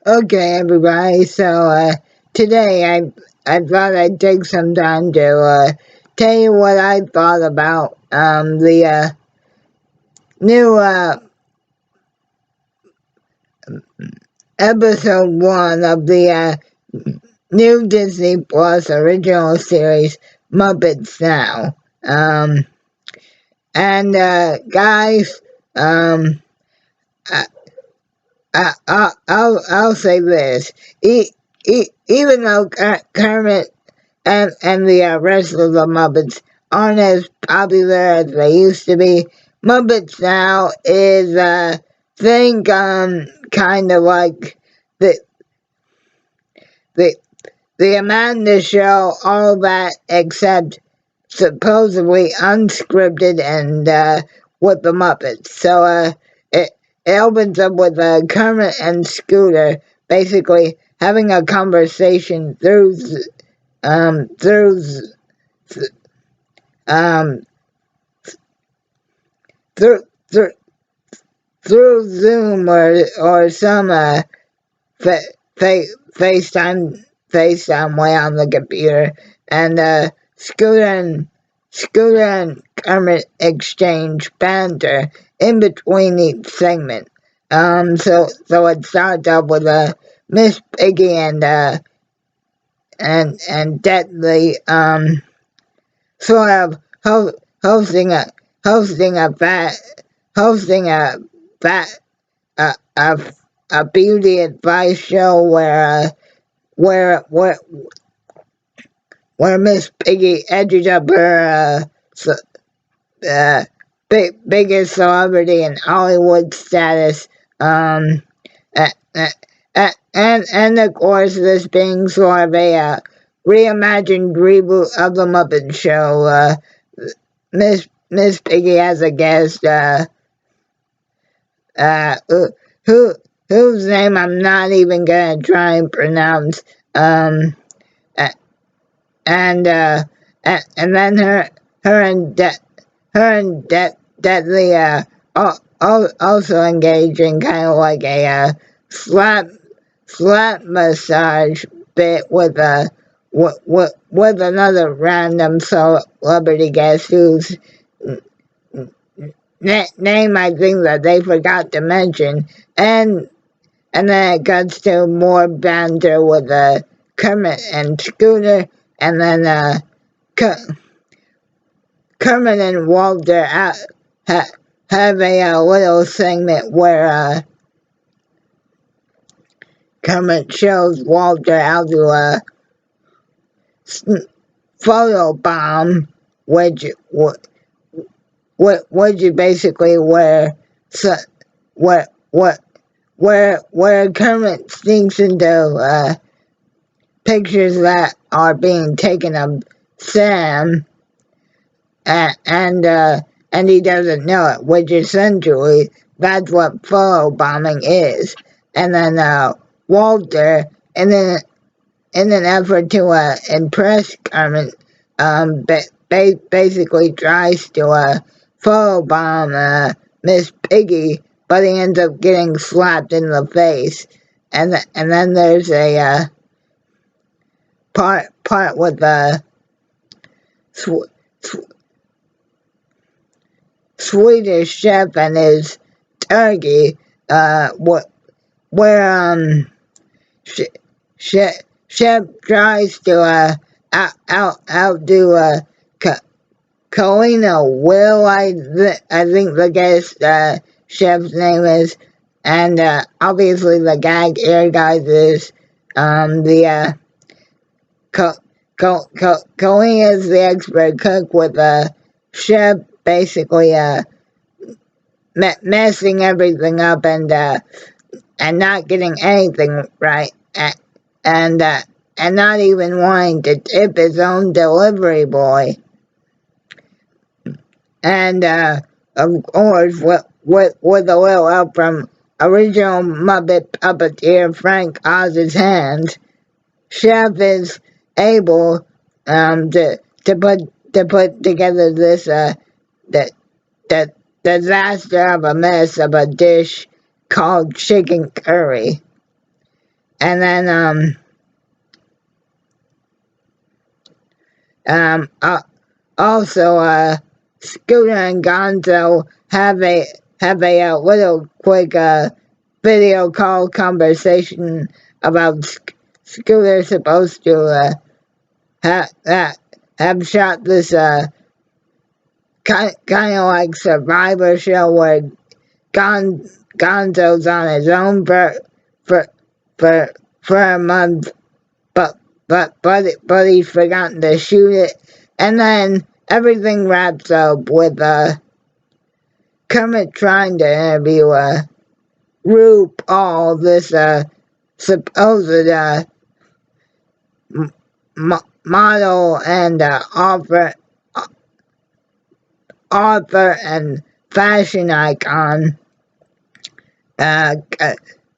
Okay, everybody. So today I thought I'd take some time to tell you what I thought about the new episode 1 of the new Disney Plus original series Muppets Now. And guys, um, I, I'll say this. Even though Kermit and the rest of the Muppets aren't as popular as they used to be, Muppets Now is, think, kind of like the, the, the Amanda Show, all that except supposedly unscripted and, with the Muppets. So, it opens up with Kermit and Scooter basically having a conversation through um through through through Zoom or some fa- fa- FaceTime way on the computer, and Scooter and Kermit exchange banter in between each segment. So it starts up with Miss Piggy and Deadly sort of hosting a hosting a fat hosting fat a, a, a beauty advice show where where where Miss Piggy edges up her uh, biggest celebrity in Hollywood status. Um, uh, uh, and of course, this being sort of a reimagined reboot of the Muppet Show. Miss Piggy has a guest. Uh, who whose name I'm not even gonna try and pronounce. Uh, and then her and De- her and Deadly also engage in kind of like a slap massage bit with with another random celebrity guest whose name I think that they forgot to mention, and then it cuts to more banter with Kermit and Scooter, and then Kermit and Walter have a little segment where Kermit shows Walter how to photobomb, which is basically so, where what where Kermit sneaks into pictures that are being taken of Sam, and he doesn't know it, which essentially that's what photobombing is. And then Walter, in an effort to impress Kermit, basically tries to photobomb Miss Piggy, but he ends up getting slapped in the face. And then there's a part with sw- sw- Swedish chef and his turkey, where chef tries to outdo Colina Will, I think the guest chef's name is, and obviously the gag here, guys, is the Colina is the expert cook with chef basically messing everything up and not getting anything right, and not even wanting to tip his own delivery boy. And of course, with a little help from original Muppet puppeteer Frank Oz's hands, Chef is able to put together this the, the disaster of a mess of a dish called chicken curry. and then also Scooter and Gonzo have a little quick video call conversation about Scooter supposed to have shot this kind of like Survivor show where Gonzo's on his own for for for a month, but he's forgotten to shoot it, and then everything wraps up with Kermit trying to interview RuPaul, this supposed model and author and fashion icon.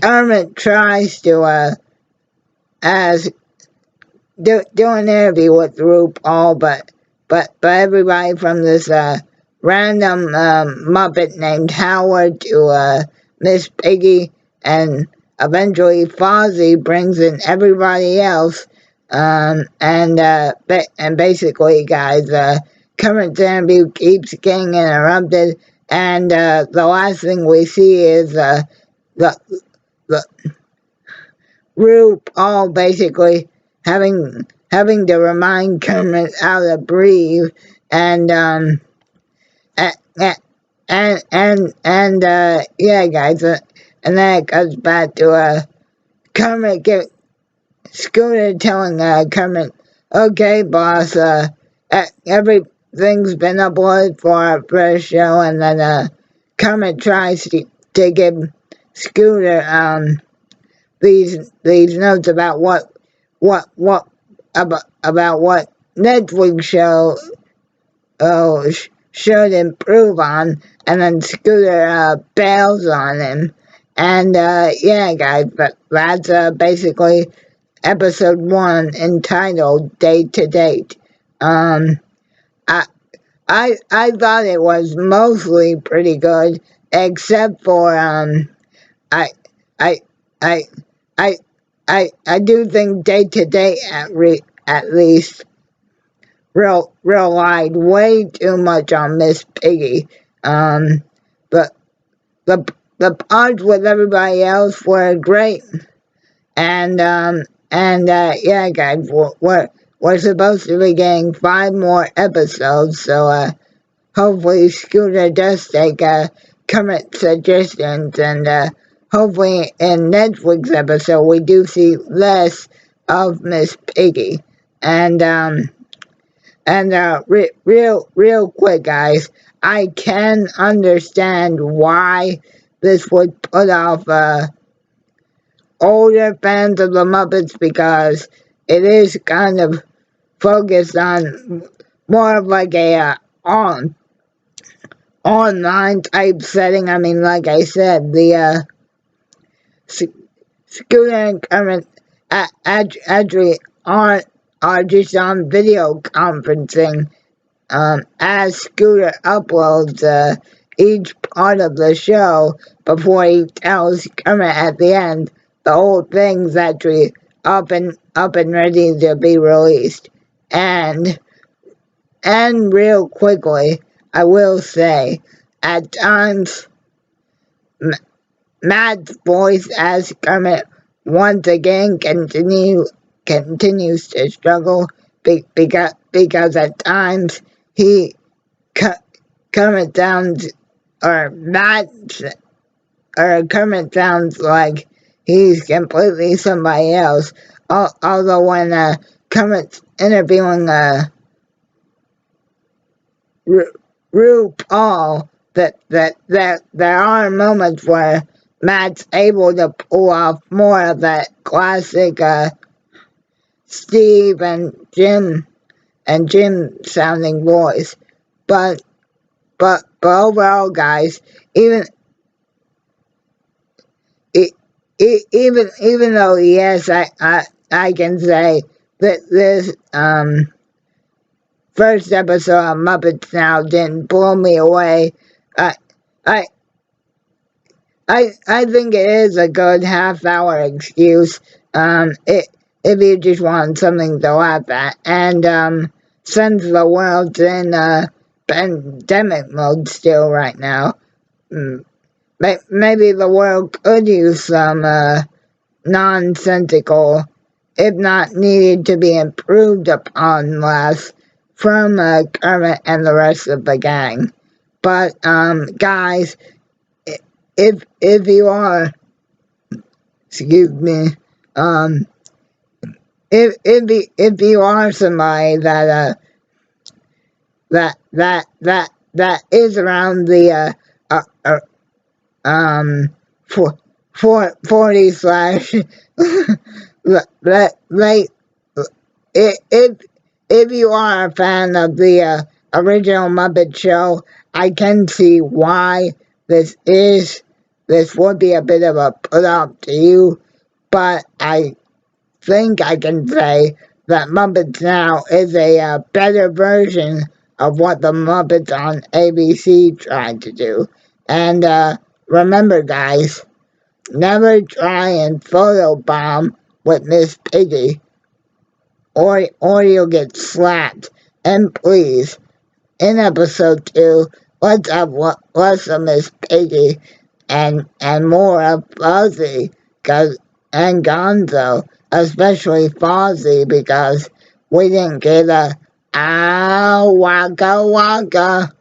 Kermit tries to ask do an interview with RuPaul, but everybody from this random Muppet named Howard to Miss Piggy, and eventually Fozzie brings in everybody else, and basically, guys, Kermit's interview keeps getting interrupted, and the last thing we see is the the RuPaul basically having to remind Kermit how to breathe, and yeah, guys, and then it goes back to Kermit Scooter telling Kermit, okay, boss, everything's been uploaded for our first show, and then Kermit tries to give Scooter these notes about what about what Netflix show should improve on, and then Scooter bails on him, and yeah, guys, but that's basically episode 1 entitled Date to Date. I I thought it was mostly pretty good, except for I I I I I do think Day to Day at least relied way too much on Miss Piggy. But the parts with everybody else were great, and yeah, guys, we're supposed to be getting 5 more episodes, so hopefully Scooter does take current suggestions, and hopefully in Netflix episode we do see less of Miss Piggy. And real quick, guys, I can understand why this would put off older fans of the Muppets, because it is kind of focused on more of like a online type setting. I mean, like I said, the Scooter and Kermit actually are just on video conferencing as Scooter uploads each part of the show before he tells Kermit at the end the whole thing's actually up and ready to be released. And real quickly, I will say, at times, Matt's voice as Kermit once again continues to struggle because at times he Kermit sounds, or Matt, or Kermit sounds like he's completely somebody else. Although when Kermit's interviewing RuPaul, that there are moments where Matt's able to pull off more of that classic Steve and Jim sounding voice, but overall, guys, even even though, yes, I can say that this first episode of Muppets Now didn't blow me away. I I think it is a good half-hour excuse. It, if you just want something to laugh at, and since the world's in pandemic mode still right now, mm, maybe the world could use some nonsensical, if not needed to be improved upon, laughs from Kermit and the rest of the gang. But guys, if you are, excuse me, um, if you are somebody that that is around the um for 40 slash like if you are a fan of the original Muppet Show, I can see why this is this would be a bit of a put off to you, but I think I can say that Muppets Now is a better version of what the Muppets on ABC tried to do. And remember, guys, never try and photobomb with Miss Piggy, or you'll get slapped. And please, in episode 2, let's have less of Miss Piggy and more of Fuzzy, cause and Gonzo, especially Fozzie, because we didn't get a ow waka waka